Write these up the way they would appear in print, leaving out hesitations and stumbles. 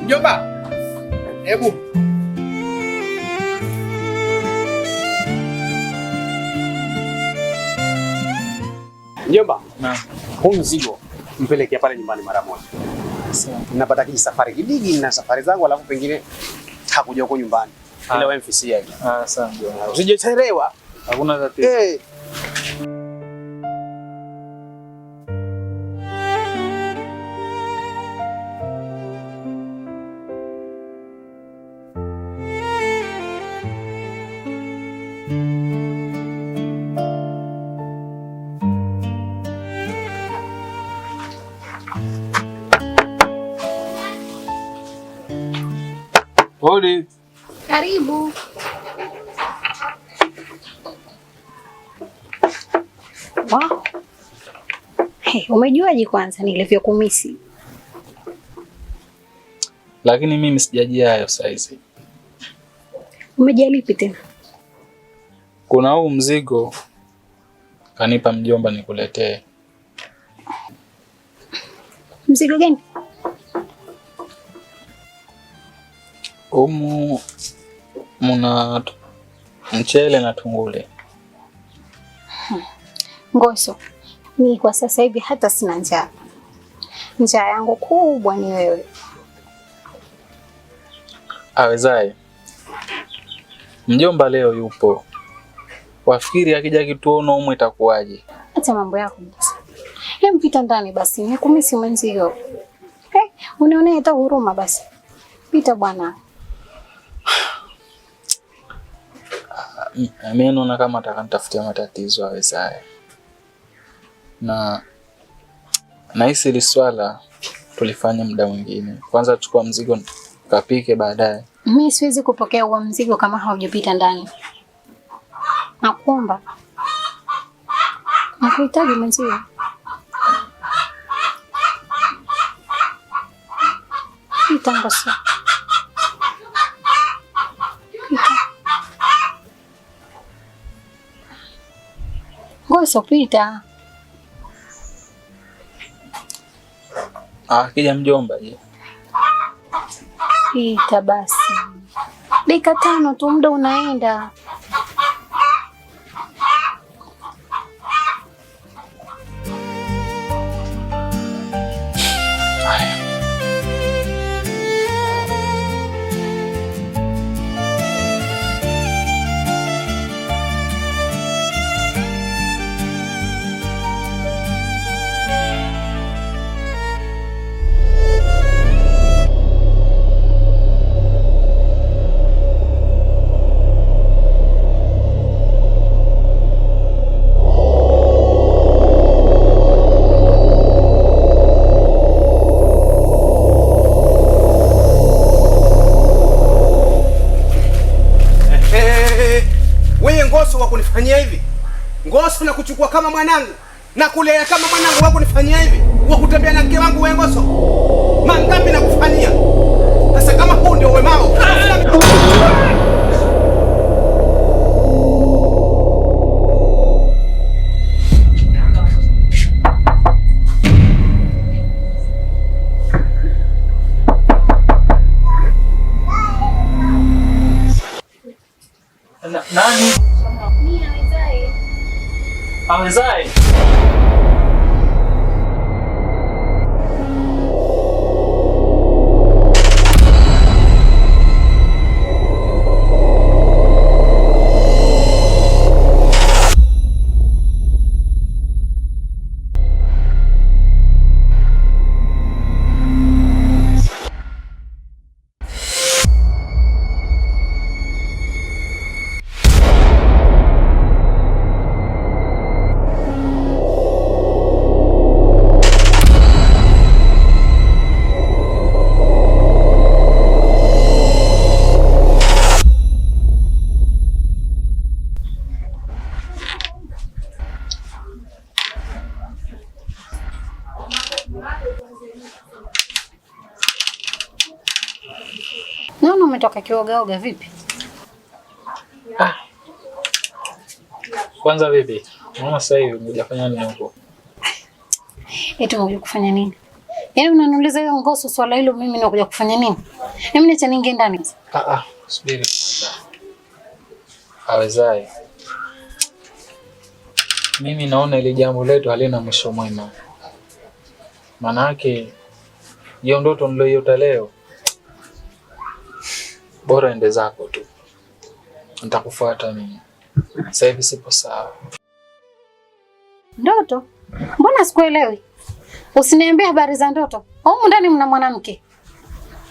Mjomba, hebu mjomba, huu mzigo mpeleke pale nyumbani mara moja. Napata kijisafari kidogo na safari zangu, alafu pengine takuja huko nyumbani. Ila wewe mfisia hivi. Sawa mjomba. Usijechelewa. Hakuna tatizo. Hodi. Karibu. Wow. Hey, umejuaje kwanza nilivyokumisi? Lakini mimi sijajia hayo saizi. Umejia lipi tena? Kuna huu mzigo kanipa mjomba nikuletee. Mzigo gani? Muna mchele na tungule. Ngoso, mimi kwa sasa hivi hata sina njaa. Njaa yangu kubwa ni wewe. Awezaye. Mjomba leo yupo. Wafikiri akija kituona humu itakuwaje? Acha mambo yako basi. Mpita ndani basi, nikumisi mwenzio. Unaona hata huruma basi. Pita bwana. Mimi naona kama atakanitafutia matatizo awezaye. Na hisi hili swala tulifanya muda mwingine. Kwanza chukua mzigo kapike baadaye. Mimi siwezi kupokea huo mzigo kama haujapita ndani. Nakuomba. Nakuhitaji mwenzio. Pita Ngoso. Ngoso pita. Kija mjomba je? Pita basi. Dakika 5 tu muda unaenda. Ngoso wa kunifanyia hivi? Ngoso na kuchukua kama mwanangu na kulea kama mwanangu, wa kunifanyia hivi? Wa kutembea na mke wangu wewe Ngoso? Mangapi na kufanyia? Sasa kama huu ndio wemao. Nani? Awezaye. Naona umetoka kioga vipi? Kwanza vipi? Mama sasa hivi unajafanya nini huko? Eti unakuja kufanya nini? Yaani unaniuliza hiyo ngoso swala hilo mimi nakuja kufanya nini? Mimi niacha ninge ndani. Subiri kwanza. Awezaye. Mimi naona ile jambo letu halina mwisho mwema. Maana yake hiyo ndoto niliyoiota leo, bora ende zako tu. Nitakufuata mimi. Sasa hivi sipo sawa. Ndoto? Mbona sikuelewi? Usiniambie habari za ndoto. Huko ndani mna mwanamke.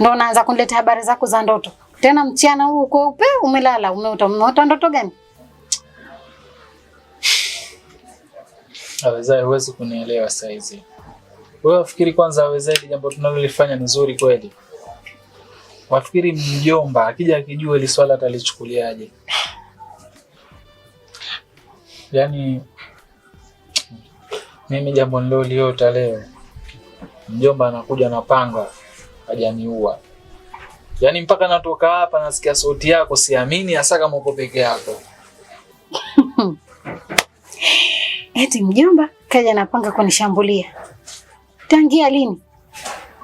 Ndio unaanza kuniletea habari zako za ndoto. Tena mchana huu kweupe umelala, umeota ndoto gani? Awezaye huwezi kunielewa saa hizi. Wewe wafikiri kwanza Awezaye jambo tunalolifanya ni nzuri kweli? Wafikiri mjomba akija akijua ile swala atalichukuliaje? Yaani mimi jambo niloliota leo, mjomba anakuja na panga hajaniua. Yaani mpaka natoka hapa nasikia sauti yako siamini hasa kama uko peke yako. Eti mjomba kaja na panga kunishambulia. Tangia lini?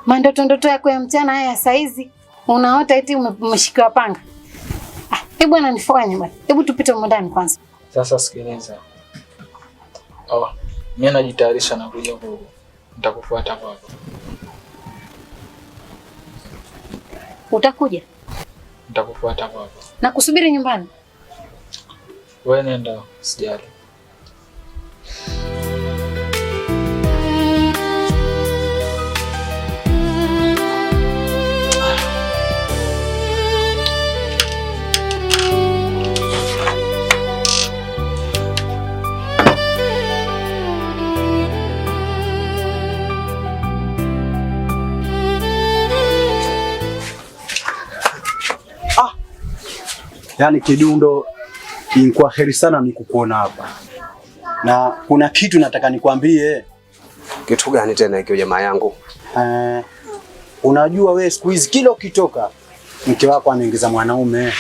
Mandoto yako ya mchana haya saizi unaota eti umeshikiwa panga. Hebu bwana nifanye bwana. Hebu tupite huko ndani kwanza. Sasa sikiliza. Mimi najitayarisha na kuja huko. Nitakufuata hapo. Utakuja? Nitakufuata hapo. Na kusubiri nyumbani. Wewe nenda, sijali. Yaani Kidundo, ilikuwa heri sana nikukuona hapa. Na kuna kitu nataka nikwambie. Kitu gani tena hiyo jamaa yangu? Unajua wewe siku hizi kila ukitoka mke wako anaingiza mwanaume.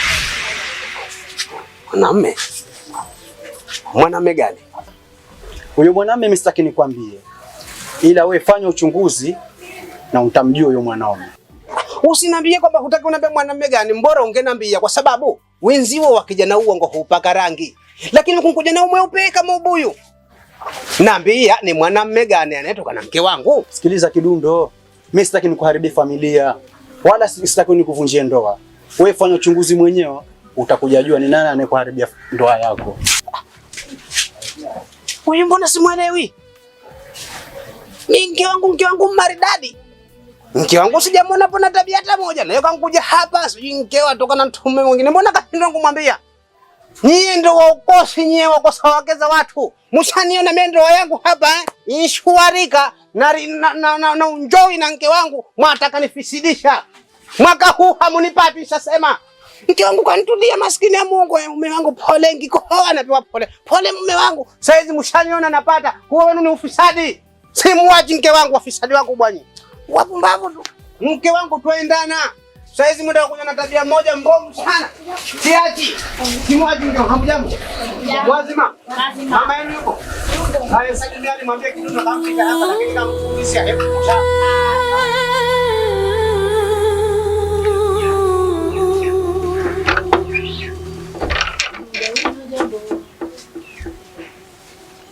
Mwanaume? Mwanaume gani? Huyo mwanaume mimi sitaki nikwambie. Ila wewe fanya uchunguzi na utamjua huyo mwanaume. Usiniambie kwamba hutaki uniambie mwanaume gani, mbora ungeniambia kwa sababu wenziwo wakijana uongo hupaka rangi. Lakini kunkuja na mweupe kama ubuyu. Naambia ni mwanaume gani anayetoka na mke wangu? Sikiliza Kidundo, mimi sitaki nikuharibie familia wala sitaki nikuvunjie ndoa. Wewe fanya uchunguzi mwenyewe utakuja jua ni nani anayekuharibia ndoa yako. Wewe mbona simuelewi? Ni mke wangu maridadi. Mke wangu sijamwona hapo na tabia hata moja. Leo kankuja hapa sijui mke atoka na mtume mwingine. Mbona kashinda kumwambia? Nyie ndio waokosi, nyie wakosa wake za watu. Mshaniona mimi ndoa yangu hapa inshwarika na enjoy na mke wangu, mwataka nifisidisha. Mwaka huu hamunipati sasema. Mke wangu kanitulia maskini ya Mungu, mume wangu pole ngikohoa anapewa pole. Pole mume wangu. Saizi mshaniona napata. Huo wenu ni ufisadi. Simuachi mke wangu afisadi wangu bwana. Wapumbavu tu. Mke wangu tuendana. Saizi muda kuja na tabia moja mbovu sana. Siachi. Kimwaji ndio hamjambo. Wazima. Mama yenu yuko. Haya sakindani mwambie kitu na kamfika hapa lakini kamfundisha hebu kusha.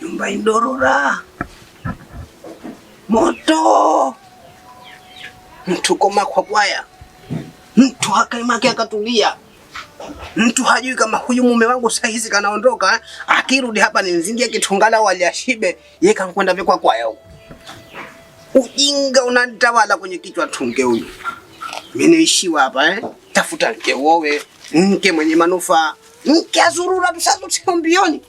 Nyumba indorora. Moto. Mtu koma kwa bwaya. Mtu hakaimaki akatulia. Mtu hajui kama huyu mume wangu sasa hizi kanaondoka, akirudi hapa ni mzingie kitungala wali ashibe, yeye kankwenda vikwa kwaya huko. Ujinga unanitawala kwenye kichwa tunge huyu. Mimi niishiwa hapa tafuta mke uowe, mke mwenye manufaa, mke azurura tusatu tiombioni.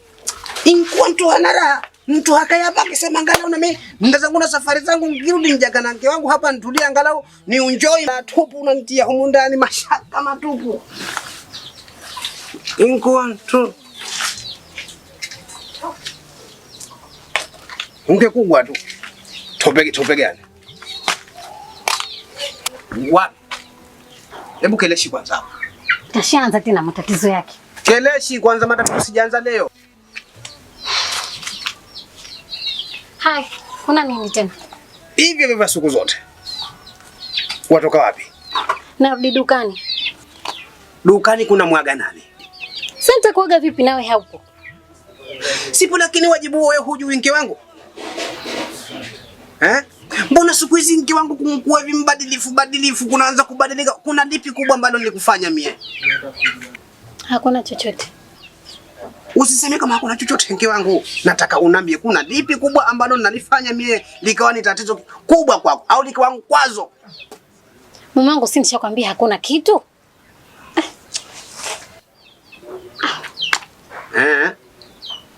Inkuwa mtu anara, mtu hakaya baki sema angalau na mimi ndazangu na safari zangu ngirudi mjaga na mke wangu hapa nitulia angalau ni enjoy na tupu unanitia humu ndani mashaka matupu. Inkuwa mtu unge kubwa tu. Tope gani? Wapi? Hebu keleshi kwanza. Tashaanza tena matatizo yake. Keleshi kwanza matatizo sijaanza leo. Hai, kuna nini tena? Hivi vya siku zote. Watoka wapi? Narudi dukani. Dukani kuna mwaga nani? Sasa kuaga vipi nawe haupo? Sipo, lakini wajibu wewe hujui mke wangu. Mbona siku hizi mke wangu kumkuwa hivi mbadilifu kunaanza kubadilika? Kuna lipi kubwa ambalo nilikufanya mie? Hakuna chochote. Usiseme kama hakuna chochote mke wangu. Nataka unambie kuna lipi kubwa ambalo nalifanya mie likawa ni tatizo kubwa kwako au likawa kwazo? Mume wangu, si nishakwambia hakuna kitu?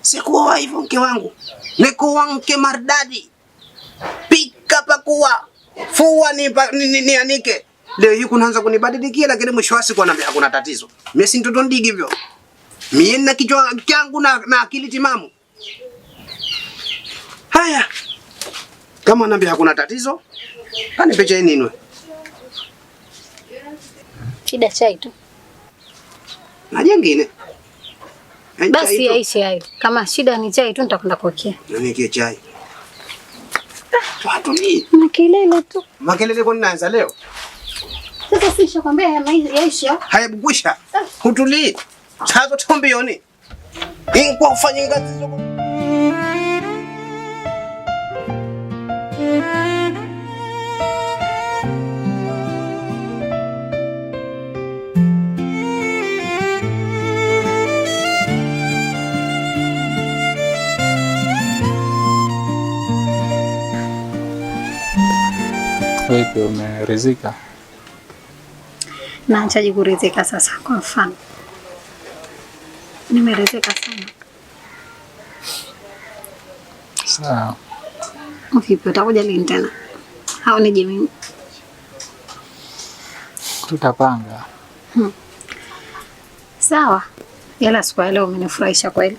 Sikuwa hivyo mke wangu. Nikuwa mke maridadi. Pika pakua. Fua ni anike. Leo hii kunaanza kunibadilikia, lakini mwisho wa siku anambia hakuna tatizo. Mimi si mtoto ndigi hivyo. Mimi na kichwa changu na akili timamu. Haya. Kama anambia hakuna tatizo, anipe chai ninwe. Shida chai tu. Na jengine. Basi yaishe hayo. Kama shida ni chai tu nitakwenda kuwekea. Na nikie chai. Watu ni makelele tu. Makelele kwa nini naanza leo? Sasa si nishakwambia yaisha. Haya bugusha. Utulii. Chazo tombioni. Inkwa ufanye ngazi zako. Wewe umeridhika? Naachaje kuridhika sasa? Kwa mfano nimeridhika sana. Sawa. Vipi, utakuja lini tena? Au nije mimi? Tutapanga. Sawa. Yala siku ya leo umenifurahisha kweli.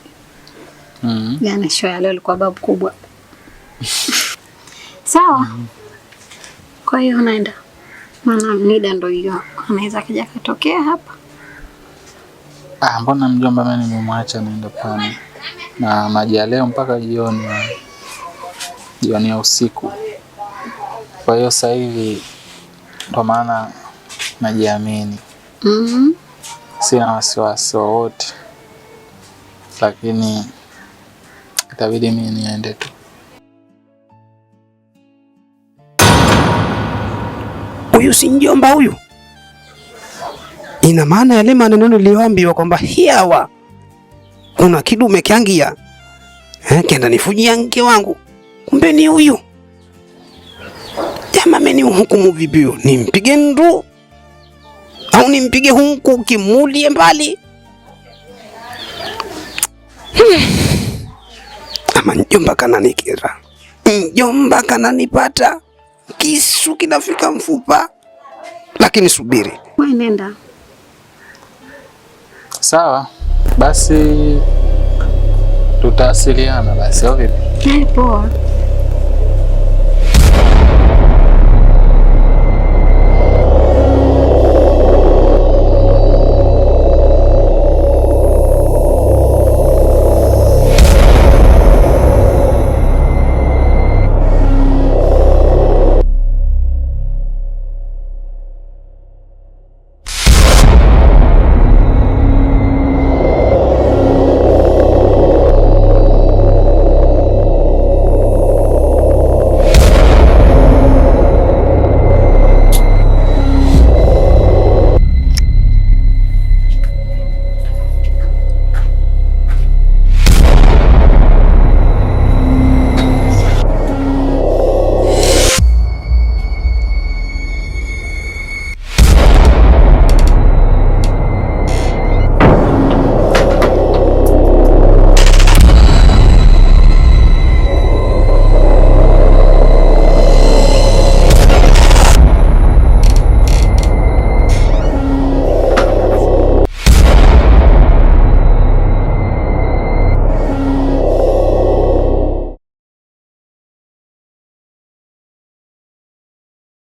Yaani show ya leo ilikuwa babu kubwa. Sawa. Kwa hiyo unaenda. Maana Nida ndio hiyo. Anaweza kaja katokea hapa. Mbona mjomba mimi nimemwacha naenda pwani. Na maji ya leo mpaka jioni ya usiku. Kwa hiyo sasa hivi ndo maana najiamini. Sina wasiwasi wowote. Lakini itabidi mimi niende tu. Huyu si mjomba huyu? Ina maana yale maneno niliyoambiwa kwamba hiawa kuna kidume kiangia kenda nifujia mke wangu, kumbe ni huyu. Jamaa mimi hukumu vipi huyo? Nimpige ndu au nimpige huku kimulie mbali? Ama mjomba kananikera, mjomba kananipata, kisu kinafika mfupa. Lakini subiri. Wewe nenda. Sawa. Basi tutawasiliana basi, au vipi? Poa.